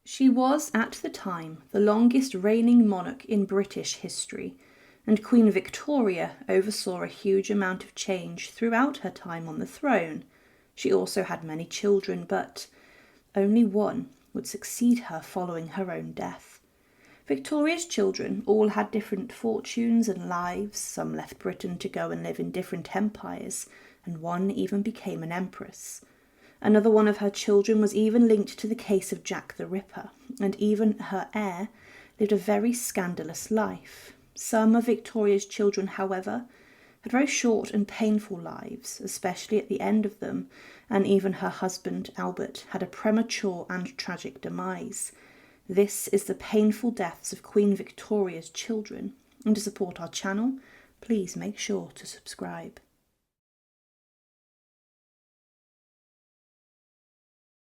She was, at the time, the longest reigning monarch in British history, and Queen Victoria oversaw a huge amount of change throughout her time on the throne. She also had many children, but only one would succeed her following her own death. Victoria's children all had different fortunes and lives. Some left Britain to go and live in different empires, and one even became an empress. Another one of her children was even linked to the case of Jack the Ripper, and even her heir lived a very scandalous life. Some of Victoria's children, however, had very short and painful lives, especially at the end of them, and even her husband, Albert, had a premature and tragic demise. This is the painful deaths of Queen Victoria's children, and to support our channel, please make sure to subscribe.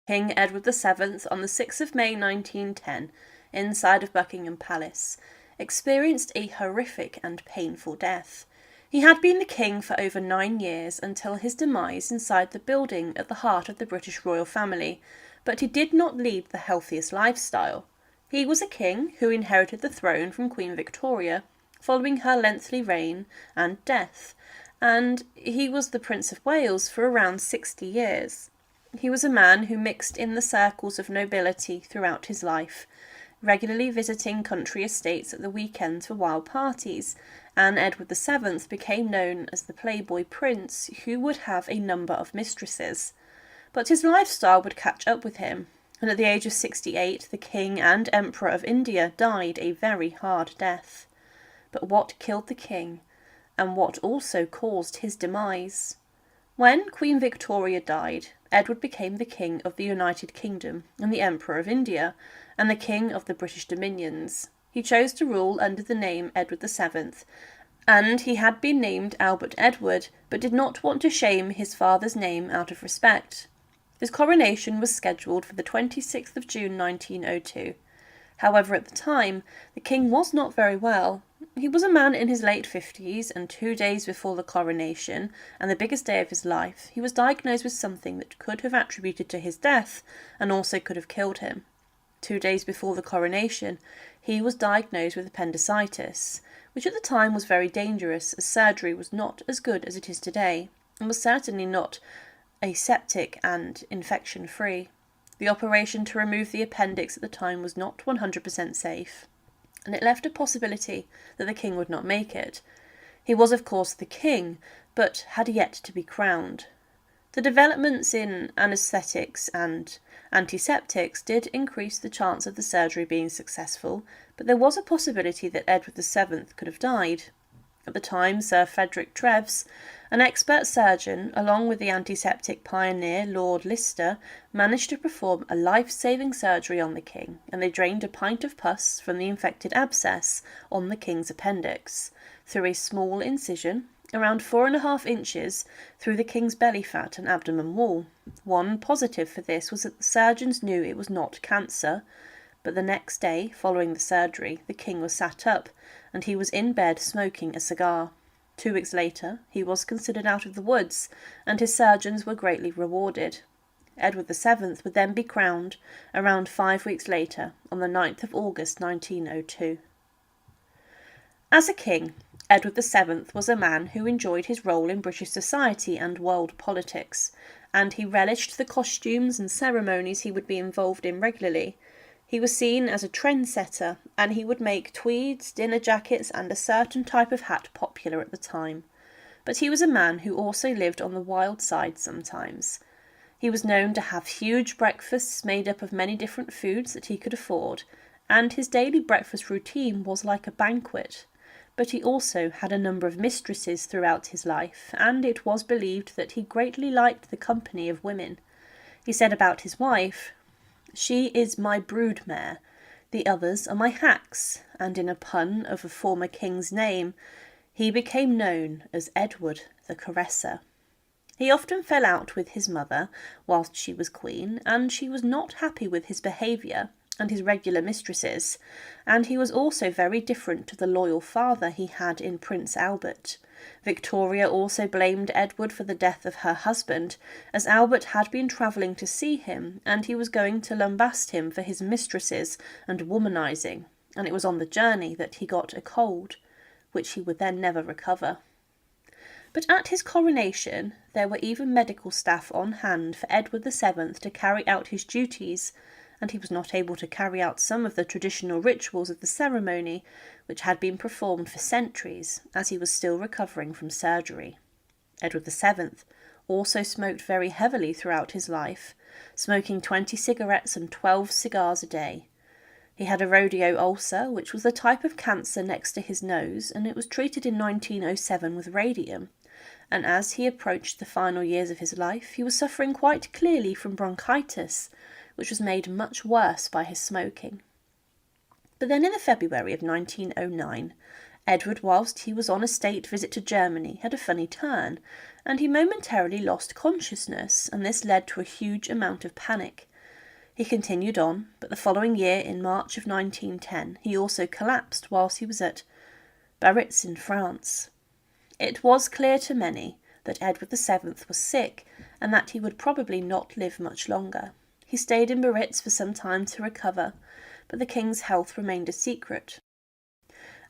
King Edward VII, on the 6th of May 1910, inside of Buckingham Palace, experienced a horrific and painful death. He had been the king for over 9 years until his demise inside the building at the heart of the British royal family, but he did not lead the healthiest lifestyle. He was a king who inherited the throne from Queen Victoria following her lengthy reign and death, and he was the Prince of Wales for around 60 years. He was a man who mixed in the circles of nobility throughout his life, regularly visiting country estates at the weekends for wild parties, and Edward VII became known as the Playboy Prince who would have a number of mistresses. But his lifestyle would catch up with him, and at the age of 68 the King and Emperor of India died a very hard death. But what killed the king, and what also caused his demise? When Queen Victoria died, Edward became the King of the United Kingdom and the Emperor of India, and the King of the British Dominions. He chose to rule under the name Edward VII, and he had been named Albert Edward, but did not want to shame his father's name out of respect. His coronation was scheduled for the 26th of June 1902. However, at the time, the king was not very well. He was a man in his late 50s, and 2 days before the coronation, and the biggest day of his life, he was diagnosed with something that could have attributed to his death, and also could have killed him. 2 days before the coronation, he was diagnosed with appendicitis, which at the time was very dangerous, as surgery was not as good as it is today, and was certainly not aseptic and infection-free. The operation to remove the appendix at the time was not 100% safe, and it left a possibility that the king would not make it. He was, of course, the king, but had yet to be crowned. The developments in anaesthetics and antiseptics did increase the chance of the surgery being successful, but there was a possibility that Edward VII could have died. At the time, Sir Frederick Treves, an expert surgeon, along with the antiseptic pioneer Lord Lister, managed to perform a life-saving surgery on the king, and they drained a pint of pus from the infected abscess on the king's appendix, through a small incision, around 4.5 inches, through the king's belly fat and abdomen wall. One positive for this was that the surgeons knew it was not cancer, but the next day, following the surgery, the king was sat up, and he was in bed smoking a cigar. 2 weeks later, he was considered out of the woods, and his surgeons were greatly rewarded. Edward VII would then be crowned around 5 weeks later, on the 9th of August 1902. As a king, Edward VII was a man who enjoyed his role in British society and world politics, and he relished the costumes and ceremonies he would be involved in regularly. He was seen as a trendsetter, and he would make tweeds, dinner jackets, and a certain type of hat popular at the time. But he was a man who also lived on the wild side sometimes. He was known to have huge breakfasts made up of many different foods that he could afford, and his daily breakfast routine was like a banquet. But he also had a number of mistresses throughout his life, and it was believed that he greatly liked the company of women. He said about his wife, "She is my brood mare, the others are my hacks," and in a pun of a former king's name, he became known as Edward the Caresser. He often fell out with his mother whilst she was queen, and she was not happy with his behaviour, and his regular mistresses, and he was also very different to the loyal father he had in Prince Albert. Victoria also blamed Edward for the death of her husband, as Albert had been travelling to see him, and he was going to lambast him for his mistresses and womanising, and it was on the journey that he got a cold, which he would then never recover. But at his coronation there were even medical staff on hand for Edward VII to carry out his duties, and he was not able to carry out some of the traditional rituals of the ceremony which had been performed for centuries, as he was still recovering from surgery. Edward VII also smoked very heavily throughout his life, smoking 20 cigarettes and 12 cigars a day. He had a rodeo ulcer, which was the type of cancer next to his nose, and it was treated in 1907 with radium. And as he approached the final years of his life, he was suffering quite clearly from bronchitis, which was made much worse by his smoking. But then in the February of 1909, Edward, whilst he was on a state visit to Germany, had a funny turn, and he momentarily lost consciousness, and this led to a huge amount of panic. He continued on, but the following year, in March of 1910, he also collapsed whilst he was at Beatrice in France. It was clear to many that Edward VII was sick, and that he would probably not live much longer. He stayed in Beatrice for some time to recover, but the king's health remained a secret.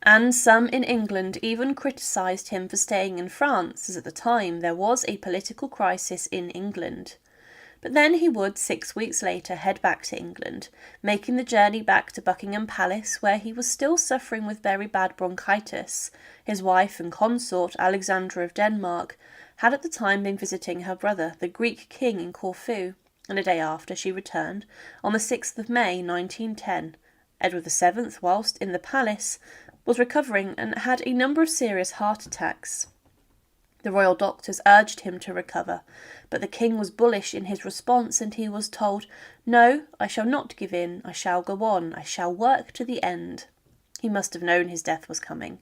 And some in England even criticised him for staying in France, as at the time there was a political crisis in England. But then he would, 6 weeks later, head back to England, making the journey back to Buckingham Palace, where he was still suffering with very bad bronchitis. His wife and consort, Alexandra of Denmark, had at the time been visiting her brother, the Greek king, in Corfu, and a day after she returned, on the 6th of May 1910. Edward VII, whilst in the palace, was recovering and had a number of serious heart attacks. The royal doctors urged him to recover, but the king was bullish in his response, and he was told, "No, I shall not give in, I shall go on, I shall work to the end." He must have known his death was coming,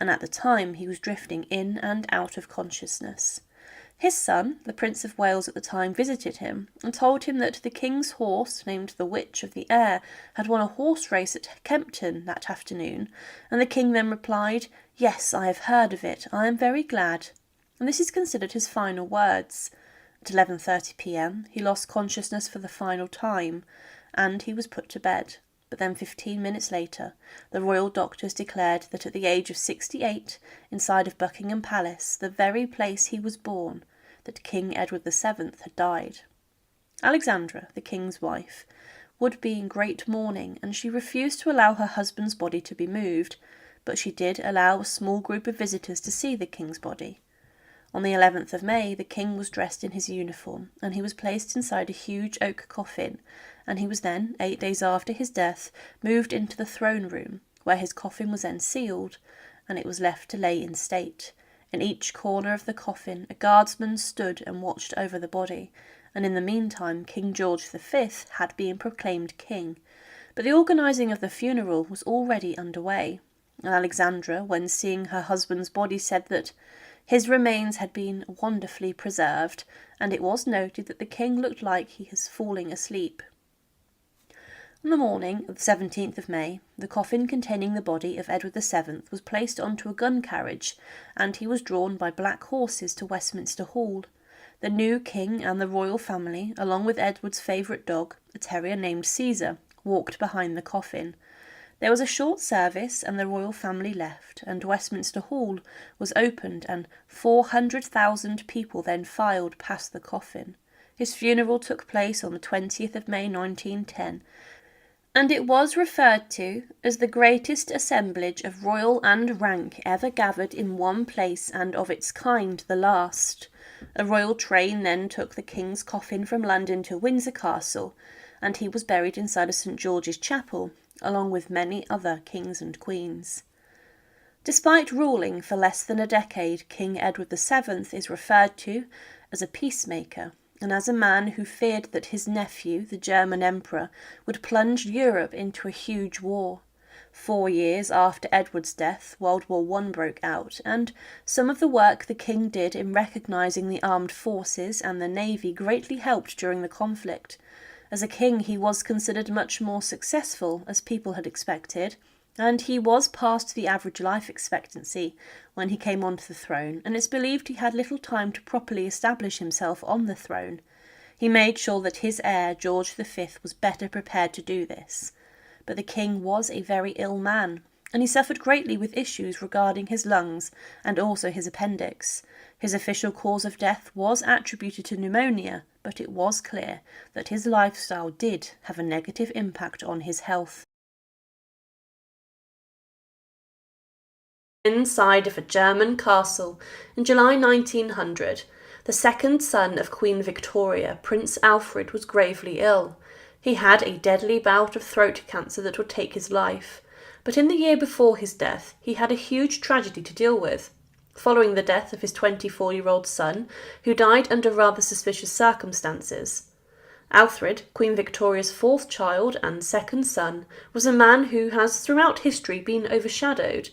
and at the time he was drifting in and out of consciousness. His son, the Prince of Wales at the time, visited him and told him that the king's horse, named the Witch of the Air, had won a horse race at Kempton that afternoon, and the king then replied, "Yes, I have heard of it, I am very glad." And this is considered his final words. At 11:30 p.m. he lost consciousness for the final time, and he was put to bed. But then 15 minutes later, the royal doctors declared that at the age of 68, inside of Buckingham Palace, the very place he was born, that King Edward VII had died. Alexandra, the king's wife, would be in great mourning, and she refused to allow her husband's body to be moved, but she did allow a small group of visitors to see the king's body. On the 11th of May, the king was dressed in his uniform, and he was placed inside a huge oak coffin, and he was then, 8 days after his death, moved into the throne room, where his coffin was then sealed, and it was left to lay in state. In each corner of the coffin, a guardsman stood and watched over the body, and in the meantime King George V had been proclaimed king. But the organising of the funeral was already underway, and Alexandra, when seeing her husband's body, said that his remains had been wonderfully preserved, and it was noted that the king looked like he was falling asleep. On the morning of the 17th of May, the coffin containing the body of Edward VII was placed onto a gun carriage, and he was drawn by black horses to Westminster Hall. The new king and the royal family, along with Edward's favourite dog, a terrier named Caesar, walked behind the coffin. There was a short service, and the royal family left, and Westminster Hall was opened, and 400,000 people then filed past the coffin. His funeral took place on the 20th of May 1910, and it was referred to as the greatest assemblage of royal and rank ever gathered in one place, and of its kind the last. A royal train then took the king's coffin from London to Windsor Castle, and he was buried inside of St George's Chapel, along with many other kings and queens. Despite ruling for less than a decade, King Edward VII is referred to as a peacemaker, and as a man who feared that his nephew, the German Emperor, would plunge Europe into a huge war. 4 years after Edward's death, World War I broke out, and some of the work the king did in recognising the armed forces and the navy greatly helped during the conflict. As a king, he was considered much more successful, as people had expected, and he was past the average life expectancy when he came onto the throne, and it's believed he had little time to properly establish himself on the throne. He made sure that his heir, George V, was better prepared to do this. But the king was a very ill man, and he suffered greatly with issues regarding his lungs and also his appendix. His official cause of death was attributed to pneumonia, but it was clear that his lifestyle did have a negative impact on his health. Inside of a German castle in July 1900, the second son of Queen Victoria, Prince Alfred, was gravely ill. He had a deadly bout of throat cancer that would take his life. But in the year before his death, he had a huge tragedy to deal with. Following the death of his 24-year-old son, who died under rather suspicious circumstances. Alfred, Queen Victoria's fourth child and second son, was a man who has throughout history been overshadowed.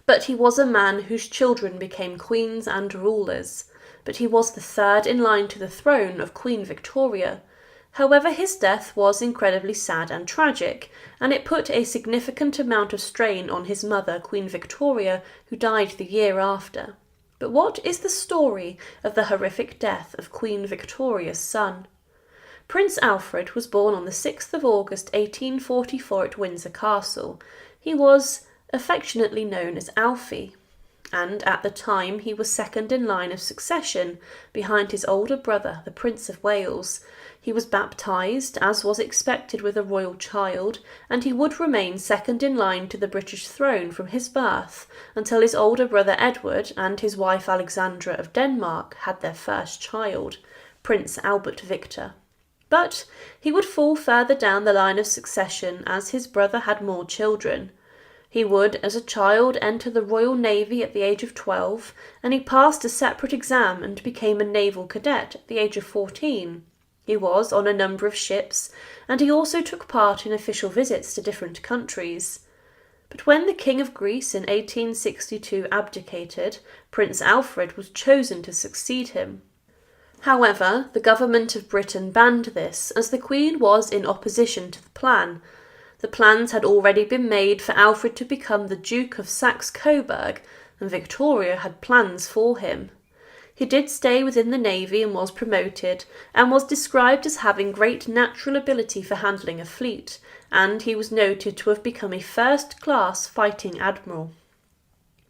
But he was a man whose children became queens and rulers. But he was the third in line to the throne of Queen Victoria. However, his death was incredibly sad and tragic, and it put a significant amount of strain on his mother, Queen Victoria, who died the year after. But what is the story of the horrific death of Queen Victoria's son? Prince Alfred was born on the 6th of August 1844 at Windsor Castle. He was affectionately known as Alfie, and at the time he was second in line of succession behind his older brother, the Prince of Wales. He was baptised, as was expected with a royal child, and he would remain second in line to the British throne from his birth until his older brother Edward and his wife Alexandra of Denmark had their first child, Prince Albert Victor. But he would fall further down the line of succession as his brother had more children. He would, as a child, enter the Royal Navy at the age of 12, and he passed a separate exam and became a naval cadet at the age of 14. He was on a number of ships, and he also took part in official visits to different countries. But when the King of Greece in 1862 abdicated, Prince Alfred was chosen to succeed him. However, the government of Britain banned this, as the Queen was in opposition to the plan. The plans had already been made for Alfred to become the Duke of Saxe-Coburg, and Victoria had plans for him. He did stay within the navy and was promoted, and was described as having great natural ability for handling a fleet, and he was noted to have become a first-class fighting admiral.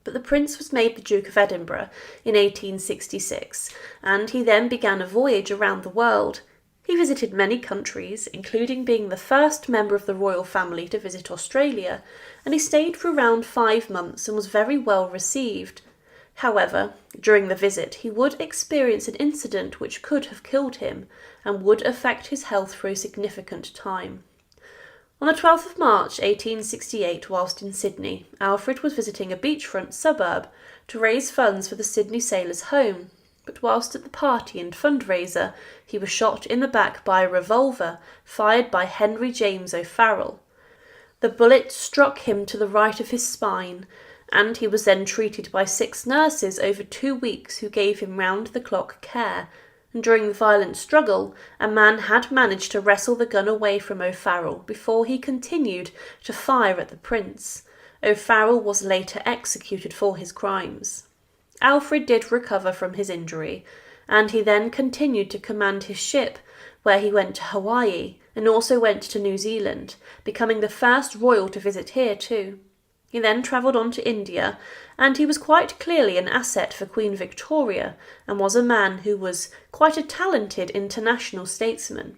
But the prince was made the Duke of Edinburgh in 1866, and he then began a voyage around the world. He visited many countries, including being the first member of the royal family to visit Australia, and he stayed for around 5 months and was very well received. However, during the visit he would experience an incident which could have killed him, and would affect his health for a significant time. On the 12th of March 1868, whilst in Sydney, Alfred was visiting a beachfront suburb to raise funds for the Sydney Sailors' Home. But whilst at the party and fundraiser, he was shot in the back by a revolver fired by Henry James O'Farrell. The bullet struck him to the right of his spine, and he was then treated by 6 nurses over 2 weeks who gave him round-the-clock care. And during the violent struggle, a man had managed to wrestle the gun away from O'Farrell before he continued to fire at the prince. O'Farrell was later executed for his crimes. Alfred did recover from his injury, and he then continued to command his ship, where he went to Hawaii and also went to New Zealand, becoming the first royal to visit here too. He then travelled on to India, and he was quite clearly an asset for Queen Victoria, and was a man who was quite a talented international statesman.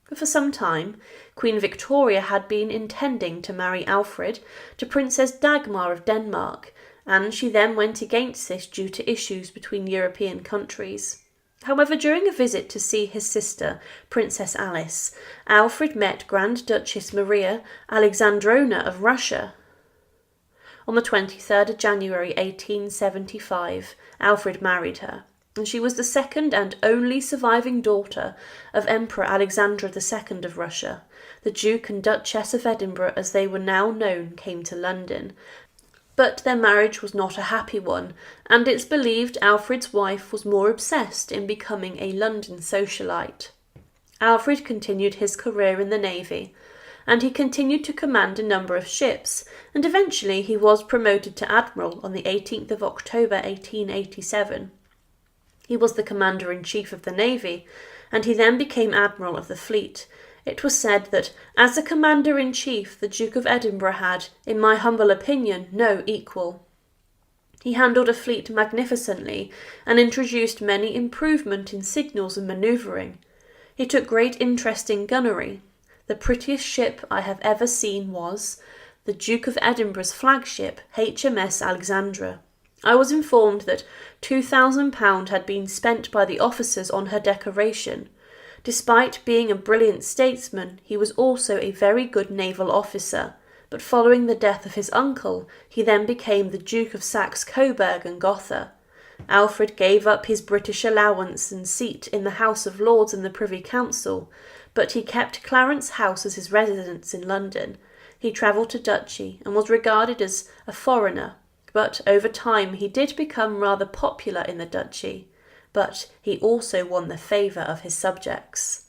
But for some time, Queen Victoria had been intending to marry Alfred to Princess Dagmar of Denmark, and she then went against this due to issues between European countries. However, during a visit to see his sister, Princess Alice, Alfred met Grand Duchess Maria Alexandrovna of Russia. On the 23rd of January 1875, Alfred married her, and she was the second and only surviving daughter of Emperor Alexander II of Russia. The Duke and Duchess of Edinburgh, as they were now known, came to London. But their marriage was not a happy one, and it's believed Alfred's wife was more obsessed in becoming a London socialite. Alfred continued his career in the navy, and he continued to command a number of ships, and eventually he was promoted to admiral on the 18th of October 1887. He was the commander-in-chief of the navy, and he then became admiral of the fleet. It was said that, as a commander-in-chief, the Duke of Edinburgh had, in my humble opinion, no equal. He handled a fleet magnificently, and introduced many improvements in signals and manoeuvring. He took great interest in gunnery. The prettiest ship I have ever seen was the Duke of Edinburgh's flagship, HMS Alexandra. I was informed that £2,000 had been spent by the officers on her decoration. Despite being a brilliant statesman, he was also a very good naval officer, but following the death of his uncle, he then became the Duke of Saxe-Coburg and Gotha. Alfred gave up his British allowance and seat in the House of Lords in the Privy Council, but he kept Clarence House as his residence in London. He travelled to Duchy and was regarded as a foreigner, but over time he did become rather popular in the Duchy, but he also won the favour of his subjects.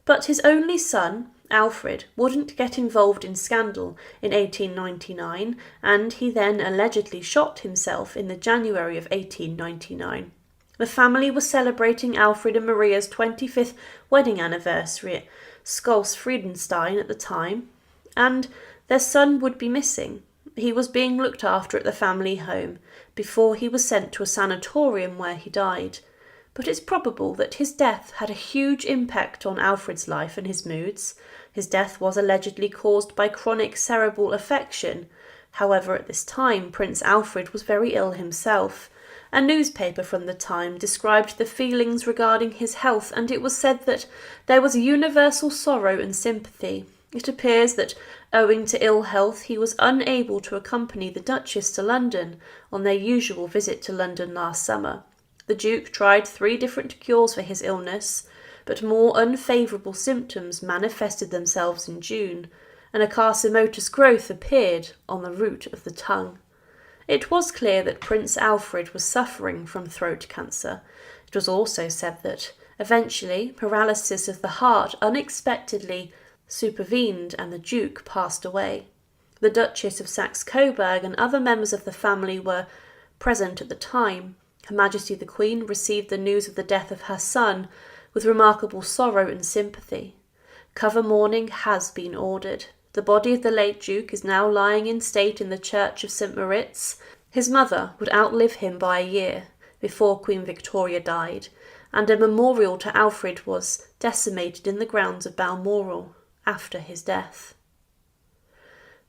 But his only son, Alfred, wouldn't get involved in scandal in 1899, and he then allegedly shot himself in the January of 1899. The family was celebrating Alfred and Maria's 25th wedding anniversary at Schloss-Friedenstein at the time, and their son would be missing. He was being looked after at the family home before he was sent to a sanatorium where he died. But it's probable that his death had a huge impact on Alfred's life and his moods. His death was allegedly caused by chronic cerebral affection. However, at this time, Prince Alfred was very ill himself. A newspaper from the time described the feelings regarding his health, and it was said that there was universal sorrow and sympathy. It appears that, owing to ill health, he was unable to accompany the Duchess to London on their usual visit to London last summer. The Duke tried 3 different cures for his illness, but more unfavourable symptoms manifested themselves in June, and a carcinomatous growth appeared on the root of the tongue. It was clear that Prince Alfred was suffering from throat cancer. It was also said that, eventually, paralysis of the heart unexpectedly supervened and the Duke passed away. The Duchess of Saxe-Coburg and other members of the family were present at the time. Her Majesty the Queen received the news of the death of her son with remarkable sorrow and sympathy. Cover mourning has been ordered. The body of the late Duke is now lying in state in the Church of St. Moritz. His mother would outlive him by a year before Queen Victoria died, and a memorial to Alfred was decimated in the grounds of Balmoral after his death.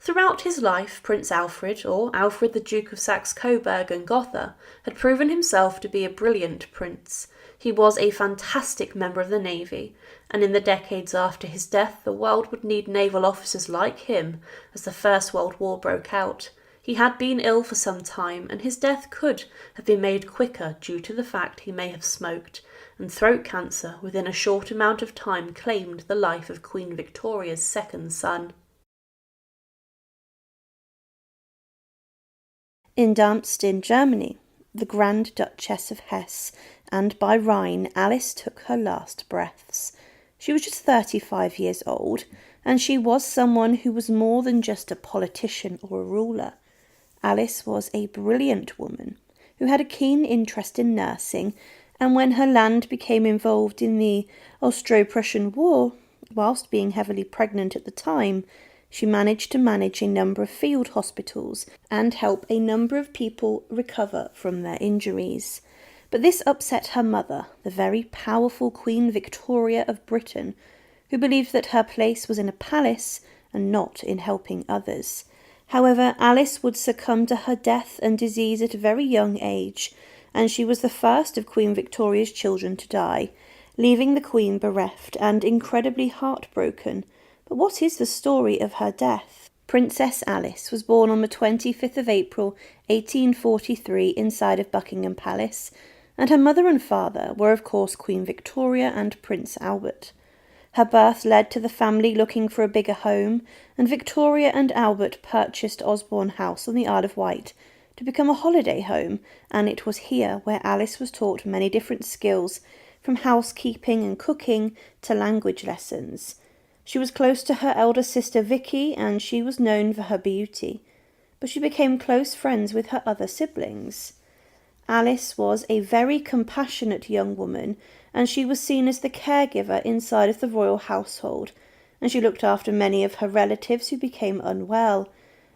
Throughout his life, Prince Alfred, or Alfred the Duke of Saxe-Coburg and Gotha, had proven himself to be a brilliant prince. He was a fantastic member of the navy, and in the decades after his death the world would need naval officers like him as the First World War broke out. He had been ill for some time, and his death could have been made quicker due to the fact he may have smoked, and throat cancer within a short amount of time claimed the life of Queen Victoria's second son. In Darmstadt in Germany, the Grand Duchess of Hesse, and by Rhine, Alice took her last breaths. She was just 35 years old, and she was someone who was more than just a politician or a ruler. Alice was a brilliant woman who had a keen interest in nursing, and when her land became involved in the Austro-Prussian War, whilst being heavily pregnant at the time, she managed to manage a number of field hospitals and help a number of people recover from their injuries. But this upset her mother, the very powerful Queen Victoria of Britain, who believed that her place was in a palace and not in helping others. However, Alice would succumb to her death and disease at a very young age, and she was the first of Queen Victoria's children to die, leaving the Queen bereft and incredibly heartbroken. But what is the story of her death? Princess Alice was born on the 25th of April 1843 inside of Buckingham Palace, and her mother and father were of course Queen Victoria and Prince Albert. Her birth led to the family looking for a bigger home, and Victoria and Albert purchased Osborne House on the Isle of Wight to become a holiday home, and it was here where Alice was taught many different skills, from housekeeping and cooking to language lessons. She was close to her elder sister Vicky, and she was known for her beauty, but she became close friends with her other siblings. Alice was a very compassionate young woman, and she was seen as the caregiver inside of the royal household, and she looked after many of her relatives who became unwell,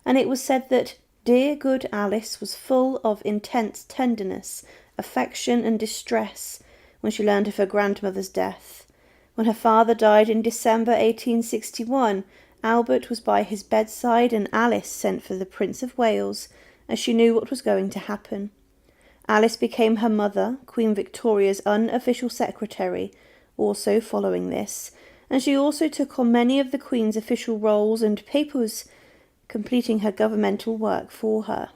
and it was said that dear good Alice was full of intense tenderness, affection and distress when she learned of her grandmother's death. When her father died in December 1861, Albert was by his bedside, and Alice sent for the Prince of Wales, as she knew what was going to happen. Alice became her mother, Queen Victoria's unofficial secretary, also following this, and she also took on many of the Queen's official roles and papers, completing her governmental work for her.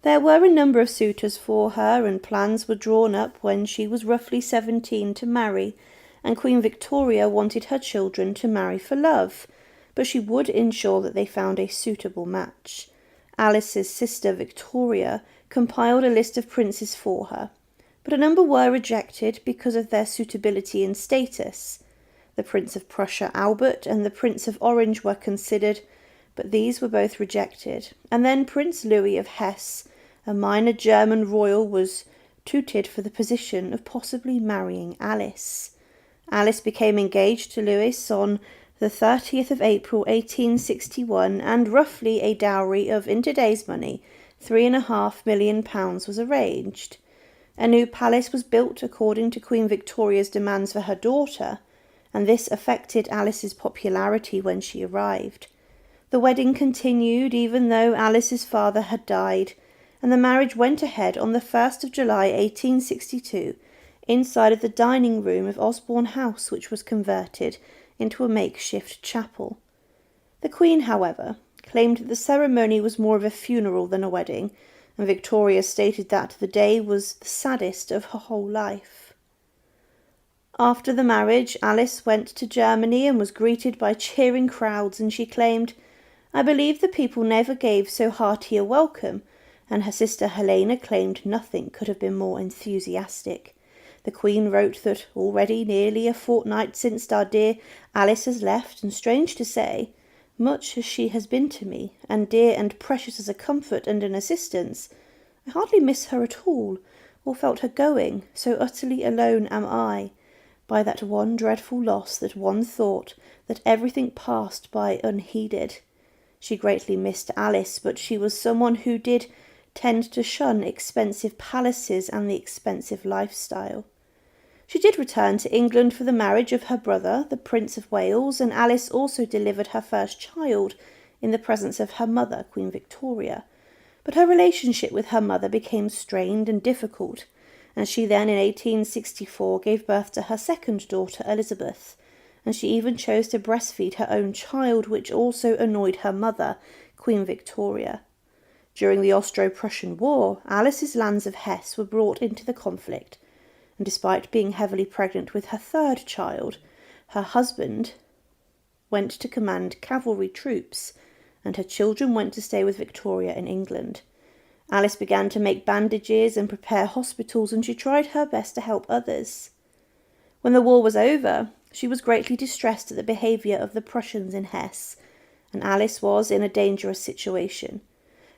There were a number of suitors for her, and plans were drawn up when she was roughly 17 to marry, and Queen Victoria wanted her children to marry for love, but she would ensure that they found a suitable match. Alice's sister Victoria compiled a list of princes for her, but a number were rejected because of their suitability and status. The Prince of Prussia Albert and the Prince of Orange were considered, but these were both rejected. And then Prince Louis of Hesse, a minor German royal, was touted for the position of possibly marrying Alice. Alice became engaged to Louis on the 30th of April 1861, and roughly a dowry of, in today's money, £3.5 million was arranged. A new palace was built according to Queen Victoria's demands for her daughter, and this affected Alice's popularity when she arrived. The wedding continued even though Alice's father had died, and the marriage went ahead on the 1st of July 1862 inside of the dining room of Osborne House, which was converted into a makeshift chapel. The Queen, however, claimed that the ceremony was more of a funeral than a wedding, and Victoria stated that the day was the saddest of her whole life. After the marriage, Alice went to Germany and was greeted by cheering crowds, and she claimed, "I believe the people never gave so hearty a welcome," and her sister Helena claimed nothing could have been more enthusiastic. The Queen wrote that already nearly a fortnight since our dear Alice has left, and strange to say, much as she has been to me, and dear and precious as a comfort and an assistance, I hardly miss her at all, or felt her going, so utterly alone am I, by that one dreadful loss, that one thought, that everything passed by unheeded. She greatly missed Alice, but she was someone who did tend to shun expensive palaces and the expensive lifestyle. She did return to England for the marriage of her brother, the Prince of Wales, and Alice also delivered her first child in the presence of her mother, Queen Victoria. But her relationship with her mother became strained and difficult, and she then in 1864 gave birth to her second daughter, Elizabeth, and she even chose to breastfeed her own child, which also annoyed her mother, Queen Victoria. During the Austro-Prussian War, Alice's lands of Hesse were brought into the conflict, and despite being heavily pregnant with her third child, her husband went to command cavalry troops, and her children went to stay with Victoria in England. Alice began to make bandages and prepare hospitals, and she tried her best to help others. When the war was over, she was greatly distressed at the behaviour of the Prussians in Hesse, and Alice was in a dangerous situation.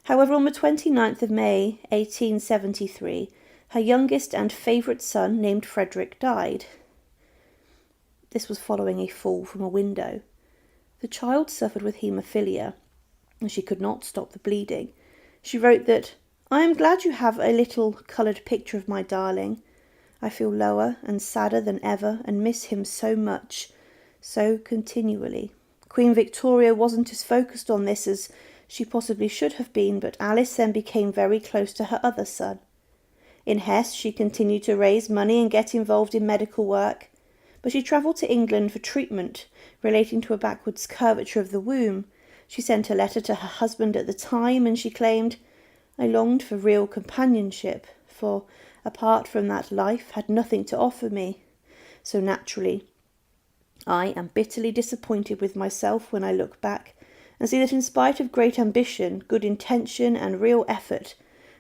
However, on the 29th of May, 1873, her youngest and favourite son, named Frederick, died. This was following a fall from a window. The child suffered with haemophilia, and she could not stop the bleeding. She wrote that, "I am glad you have a little coloured picture of my darling. I feel lower and sadder than ever and miss him so much, so continually." Queen Victoria wasn't as focused on this as she possibly should have been, but Alice then became very close to her other son. In Hesse, she continued to raise money and get involved in medical work, but she travelled to England for treatment relating to a backwards curvature of the womb. She sent a letter to her husband at the time, and she claimed, "I longed for real companionship, for, apart from that, life had nothing to offer me. So naturally, I am bitterly disappointed with myself when I look back and see that in spite of great ambition, good intention and real effort,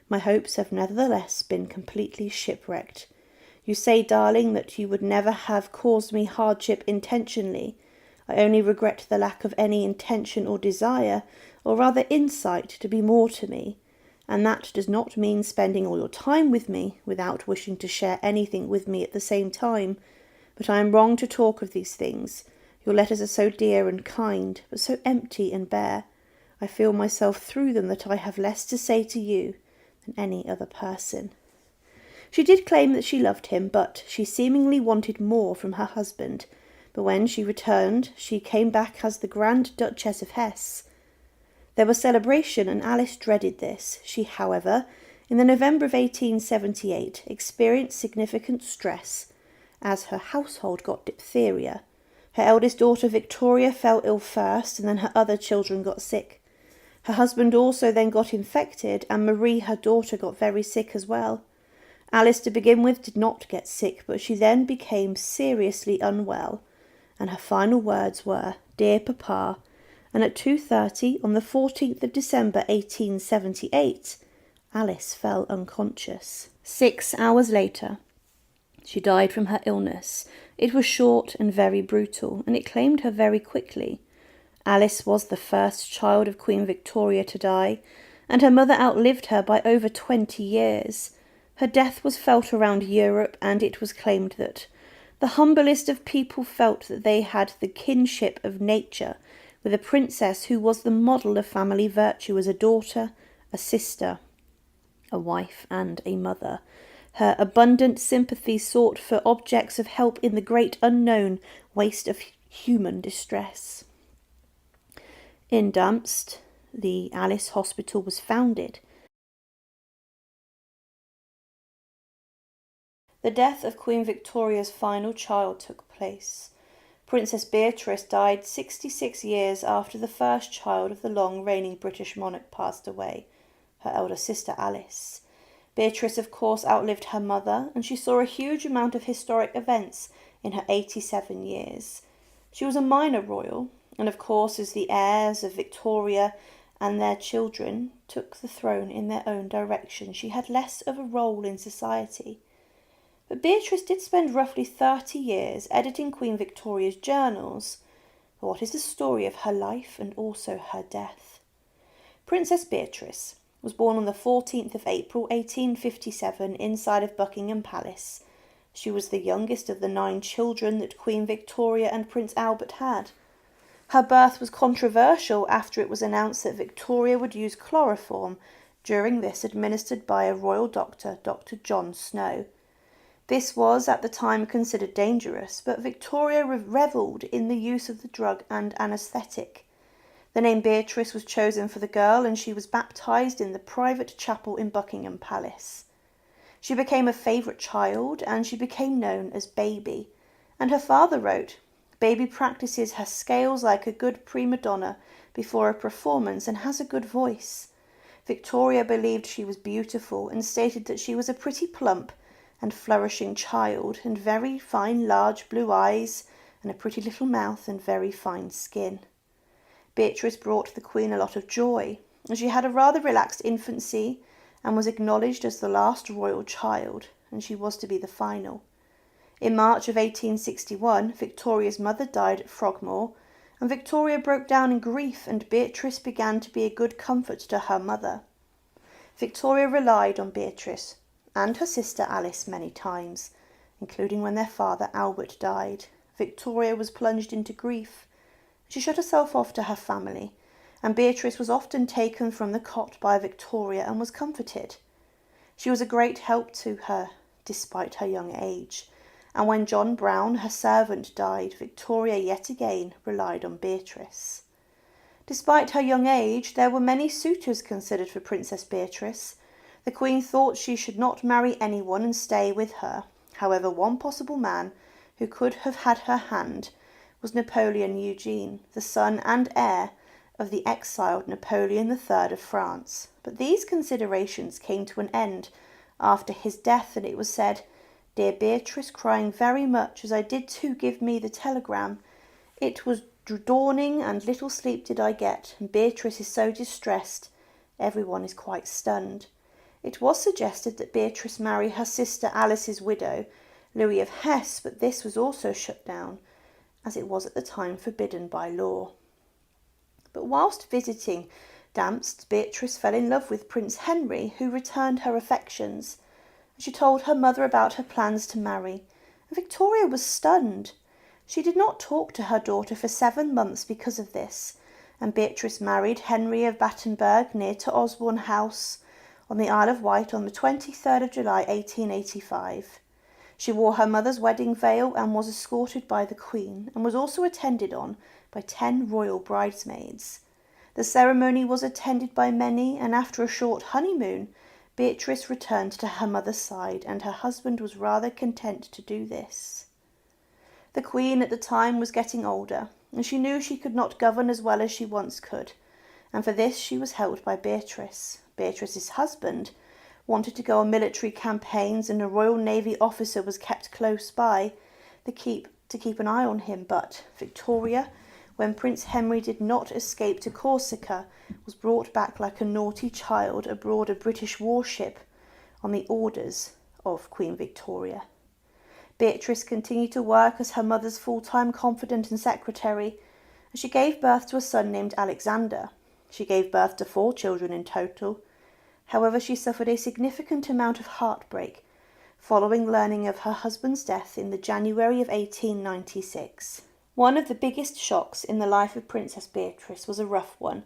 my hopes have nevertheless been completely shipwrecked. You say, darling, that you would never have caused me hardship intentionally. I only regret the lack of any intention or desire, or rather insight, to be more to me. And that does not mean spending all your time with me without wishing to share anything with me at the same time. But I am wrong to talk of these things. Your letters are so dear and kind, but so empty and bare. I feel myself through them that I have less to say to you than any other person. She did claim that she loved him, but she seemingly wanted more from her husband. But when she returned, she came back as the Grand Duchess of Hesse. There was celebration, and Alice dreaded this. She, however, in the November of 1878, experienced significant stress, as her household got diphtheria. Her eldest daughter Victoria fell ill first, and then her other children got sick. Her husband also then got infected, and Marie, her daughter, got very sick as well. Alice, to begin with, did not get sick, but she then became seriously unwell, and her final words were, "Dear Papa," and at 2:30 on the 14th of December 1878, Alice fell unconscious. 6 hours later, she died from her illness. It was short and very brutal, and it claimed her very quickly. Alice was the first child of Queen Victoria to die, and her mother outlived her by over 20 years. Her death was felt around Europe, and it was claimed that the humblest of people felt that they had the kinship of nature with a princess who was the model of family virtue as a daughter, a sister, a wife, and a mother. Her abundant sympathy sought for objects of help in the great unknown waste of human distress. In Damst, the Alice Hospital was founded. The death of Queen Victoria's final child took place. Princess Beatrice died 66 years after the first child of the long-reigning British monarch passed away, her elder sister Alice. Beatrice, of course, outlived her mother, and she saw a huge amount of historic events in her 87 years. She was a minor royal, and of course, as the heirs of Victoria and their children took the throne in their own direction, she had less of a role in society. But Beatrice did spend roughly 30 years editing Queen Victoria's journals. But what is the story of her life and also her death? Princess Beatrice was born on the 14th of April 1857 inside of Buckingham Palace. She was the youngest of the 9 children that Queen Victoria and Prince Albert had. Her birth was controversial after it was announced that Victoria would use chloroform, during this administered by a royal doctor, Dr. John Snow. This was at the time considered dangerous, but Victoria revelled in the use of the drug and anaesthetic. The name Beatrice was chosen for the girl, and she was baptised in the private chapel in Buckingham Palace. She became a favourite child, and she became known as Baby. And her father wrote, "Baby practices her scales like a good prima donna before a performance and has a good voice." Victoria believed she was beautiful and stated that she was a pretty plump and flourishing child, and very fine large blue eyes, and a pretty little mouth, and very fine skin. Beatrice brought the Queen a lot of joy, and she had a rather relaxed infancy, and was acknowledged as the last royal child, and she was to be the final. In March of 1861, Victoria's mother died at Frogmore, and Victoria broke down in grief, and Beatrice began to be a good comfort to her mother. Victoria relied on Beatrice and her sister Alice many times, including when their father Albert died. Victoria was plunged into grief. She shut herself off to her family, and Beatrice was often taken from the cot by Victoria and was comforted. She was a great help to her, despite her young age, and when John Brown, her servant, died, Victoria yet again relied on Beatrice. Despite her young age, there were many suitors considered for Princess Beatrice. The Queen thought she should not marry anyone and stay with her. However, one possible man who could have had her hand was Napoleon Eugene, the son and heir of the exiled Napoleon III of France. But these considerations came to an end after his death, and it was said, "Dear Beatrice, crying very much, as I did too, give me the telegram. It was dawning, and little sleep did I get, and Beatrice is so distressed, everyone is quite stunned." It was suggested that Beatrice marry her sister Alice's widow, Louis of Hesse, but this was also shut down, as it was at the time forbidden by law. But whilst visiting Damst, Beatrice fell in love with Prince Henry, who returned her affections. She told her mother about her plans to marry, and Victoria was stunned. She did not talk to her daughter for 7 months because of this, and Beatrice married Henry of Battenberg near to Osborne House on the Isle of Wight on the 23rd of July 1885. She wore her mother's wedding veil and was escorted by the Queen, and was also attended on by 10 royal bridesmaids. The ceremony was attended by many, and after a short honeymoon, Beatrice returned to her mother's side, and her husband was rather content to do this. The Queen at the time was getting older, and she knew she could not govern as well as she once could, and for this she was helped by Beatrice. Beatrice's husband wanted to go on military campaigns, and a Royal Navy officer was kept close by to keep an eye on him, but Victoria, when Prince Henry did not escape to Corsica, was brought back like a naughty child aboard a British warship on the orders of Queen Victoria. Beatrice continued to work as her mother's full-time confidant and secretary, and she gave birth to a son named Alexander. She gave birth to 4 children in total. However, she suffered a significant amount of heartbreak following learning of her husband's death in the January of 1896. One of the biggest shocks in the life of Princess Beatrice was a rough one,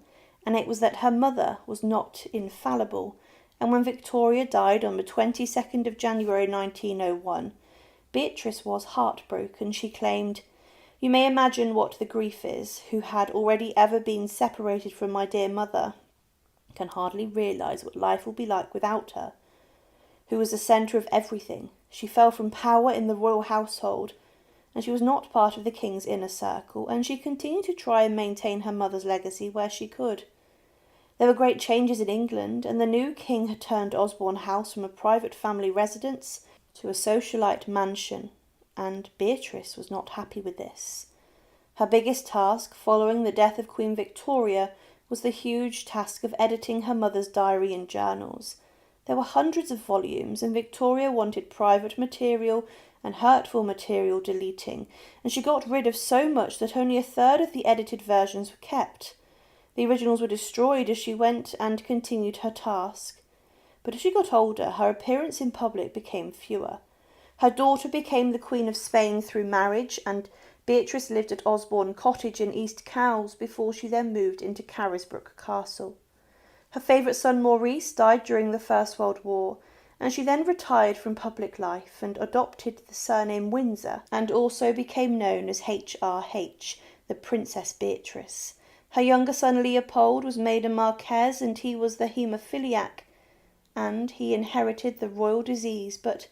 and it was that her mother was not infallible, and when Victoria died on the 22nd of January 1901, Beatrice was heartbroken. She claimed, "You may imagine what the grief is, who had already ever been separated from my dear mother, can hardly realise what life will be like without her, who was the centre of everything. She fell from power in the royal household, and she was not part of the king's inner circle, and she continued to try and maintain her mother's legacy where she could. There were great changes in England, and the new king had turned Osborne House from a private family residence to a socialite mansion, and Beatrice was not happy with this. Her biggest task, following the death of Queen Victoria, was the huge task of editing her mother's diary and journals. There were hundreds of volumes, and Victoria wanted private material and hurtful material deleting, and she got rid of so much that only a third of the edited versions were kept. The originals were destroyed as she went and continued her task. But as she got older, her appearance in public became fewer. Her daughter became the Queen of Spain through marriage, and Beatrice lived at Osborne Cottage in East Cowes before she then moved into Carisbrooke Castle. Her favourite son Maurice died during the First World War, and she then retired from public life and adopted the surname Windsor, and also became known as HRH, the Princess Beatrice. Her younger son Leopold was made a Marquess, and he was the haemophiliac, and he inherited the royal disease, but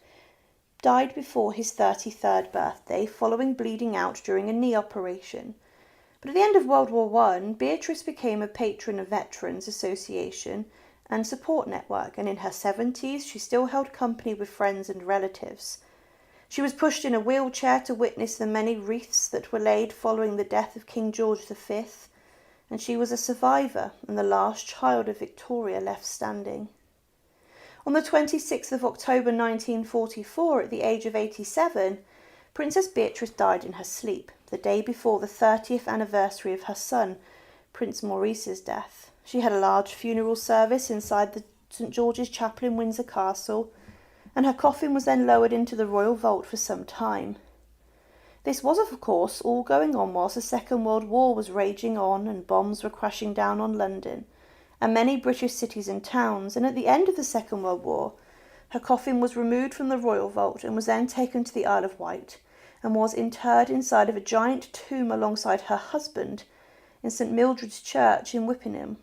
died before his 33rd birthday following bleeding out during a knee operation. But at the end of World War I, Beatrice became a patron of Veterans Association and Support Network, and in her 70s she still held company with friends and relatives. She was pushed in a wheelchair to witness the many wreaths that were laid following the death of King George V, and she was a survivor and the last child of Victoria left standing. On the 26th of October 1944, at the age of 87, Princess Beatrice died in her sleep, the day before the 30th anniversary of her son, Prince Maurice's death. She had a large funeral service inside the St George's Chapel in Windsor Castle, and her coffin was then lowered into the royal vault for some time. This was, of course, all going on whilst the Second World War was raging on and bombs were crashing down on London and many British cities and towns, and at the end of the Second World War, her coffin was removed from the royal vault and was then taken to the Isle of Wight and was interred inside of a giant tomb alongside her husband in St Mildred's Church in Whippingham.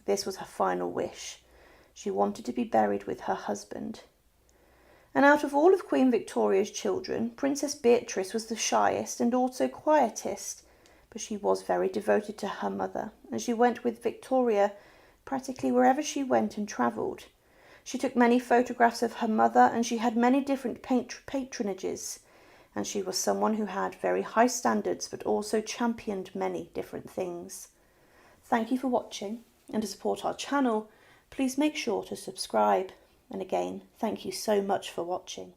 This was her final wish. She wanted to be buried with her husband. And out of all of Queen Victoria's children, Princess Beatrice was the shyest and also quietest, but she was very devoted to her mother, and she went with Victoria practically wherever she went and travelled. She took many photographs of her mother, and she had many different patronages, and she was someone who had very high standards but also championed many different things. Thank you for watching, and to support our channel, please make sure to subscribe. And again, thank you so much for watching.